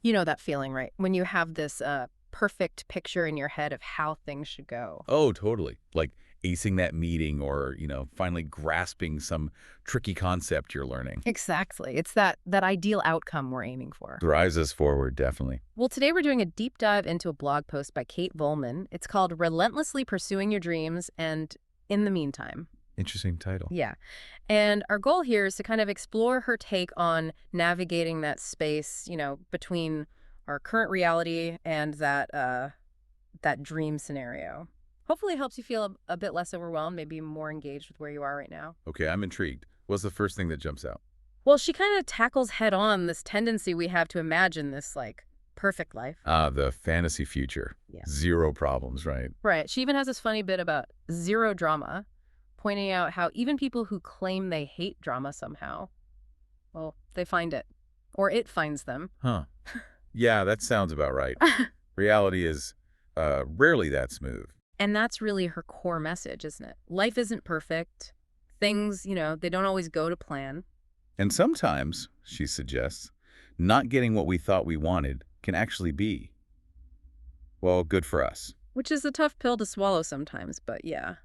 You know that feeling, right? When you have this perfect picture in your head of how things should go. Oh, totally. Like acing that meeting or, finally grasping some tricky concept you're learning. Exactly. It's that ideal outcome we're aiming for. Drives us forward, definitely. Well, today we're doing a deep dive into a blog post by Kate Volman. It's called Relentlessly Pursuing Your Dreams and In the Meantime. Interesting title. Yeah. And our goal here is to kind of explore her take on navigating that space, between our current reality and that dream scenario. Hopefully it helps you feel a bit less overwhelmed, maybe more engaged with where you are right now. Okay, I'm intrigued. What's the first thing that jumps out? Well, she kind of tackles head on this tendency we have to imagine this like perfect life. Ah, the fantasy future. Yeah. Zero problems, right? Right. She even has this funny bit about zero drama, pointing out how even people who claim they hate drama somehow, well, they find it. Or it finds them. Huh. Yeah, that sounds about right. Reality is rarely that smooth. And that's really her core message, isn't it? Life isn't perfect. Things, they don't always go to plan. And sometimes, she suggests, not getting what we thought we wanted can actually be, well, good for us. Which is a tough pill to swallow sometimes, but yeah,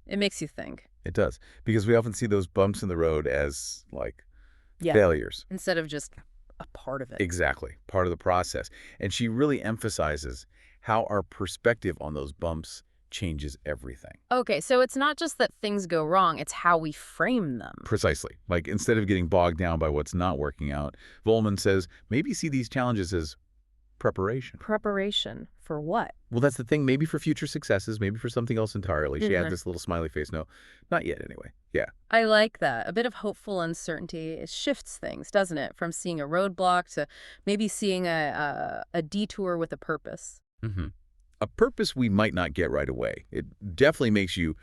it makes you think. It does, because we often see those bumps in the road as, Yeah. failures. Instead of just a part of it. Exactly, part of the process. And she really emphasizes how our perspective on those bumps changes everything. Okay, so it's not just that things go wrong, it's how we frame them. Precisely. Like, instead of getting bogged down by what's not working out, Volman says maybe see these challenges as preparation. Preparation for what? Well, that's the thing. Maybe for future successes, maybe for something else entirely. She had Mhm. this little smiley face. No, not yet anyway. Yeah. I like that. A bit of hopeful uncertainty. It shifts things, doesn't it? From seeing a roadblock to maybe seeing a detour with a purpose. hmm A purpose we might not get right away. It definitely makes you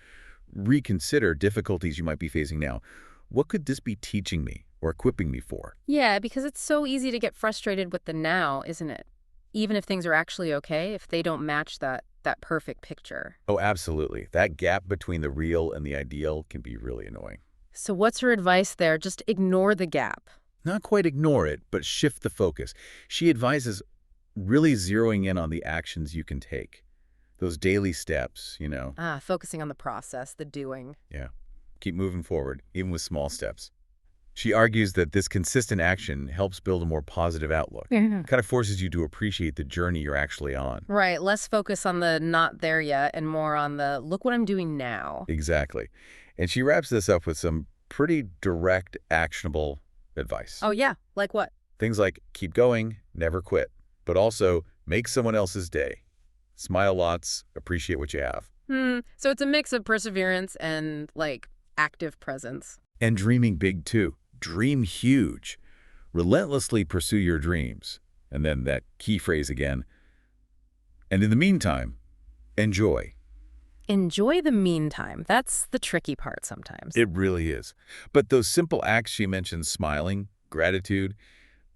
reconsider difficulties you might be facing now. What could this be teaching me or equipping me for? Yeah, because it's so easy to get frustrated with the now, isn't it? Even if things are actually okay, if they don't match that perfect picture. Oh, absolutely. That gap between the real and the ideal can be really annoying. So what's her advice there? Just ignore the gap. Not quite ignore it, but shift the focus. She advises really zeroing in on the actions you can take. Those daily steps. Focusing on the process, the doing. Yeah. Keep moving forward, even with small steps. She argues that this consistent action helps build a more positive outlook. Yeah. Kind of forces you to appreciate the journey you're actually on. Right, less focus on the not there yet and more on the look what I'm doing now. Exactly. And she wraps this up with some pretty direct, actionable advice. Oh yeah, like what? Things like keep going, never quit, but also make someone else's day. Smile lots, appreciate what you have. So it's a mix of perseverance and like active presence. And dreaming big too. Dream huge. Relentlessly pursue your dreams. And then that key phrase again. And in the meantime, enjoy. Enjoy the meantime. That's the tricky part sometimes. It really is. But those simple acts she mentions, smiling, gratitude,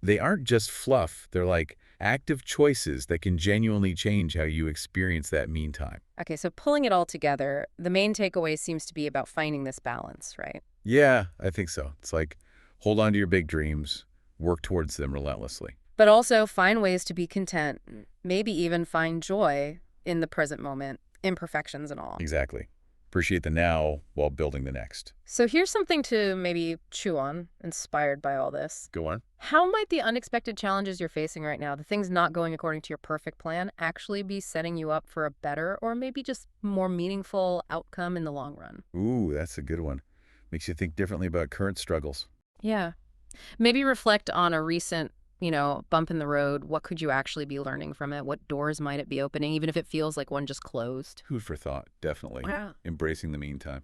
they aren't just fluff. They're like active choices that can genuinely change how you experience that meantime. Okay, so pulling it all together, the main takeaway seems to be about finding this balance, right? Yeah, I think so. It's like hold on to your big dreams, work towards them relentlessly. But also find ways to be content, maybe even find joy in the present moment, imperfections and all. Exactly. Appreciate the now while building the next. So here's something to maybe chew on, inspired by all this. Go on. How might the unexpected challenges you're facing right now, the things not going according to your perfect plan, actually be setting you up for a better or maybe just more meaningful outcome in the long run? Ooh, that's a good one. Makes you think differently about current struggles. Yeah. Maybe reflect on a recent, bump in the road. What could you actually be learning from it? What doors might it be opening, even if it feels like one just closed? Food for thought, definitely. Yeah. Embracing the meantime.